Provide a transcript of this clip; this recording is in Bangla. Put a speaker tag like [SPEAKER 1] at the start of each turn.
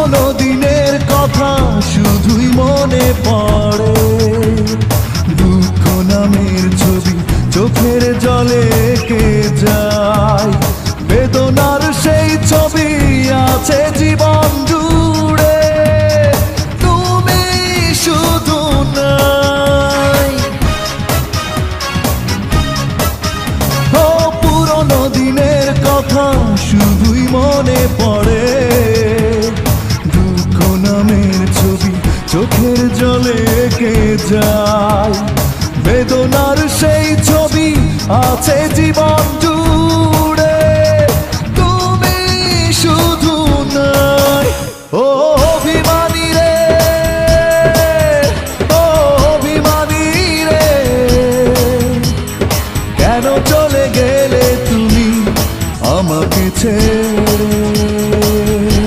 [SPEAKER 1] পুরনো দিনের কথা শুধুই মনে পড়ে, দুঃখ নামের ছবি চোখের জলে এঁকে যায়। বেদনার সেই ছবি আছে জীবন জুড়ে, তুমি শুধু নাই। ও পুরনো দিনের কথা শুধুই মনে পড়ে, দুঃখ নামের ছবি চোখের জলে এঁকে যায়।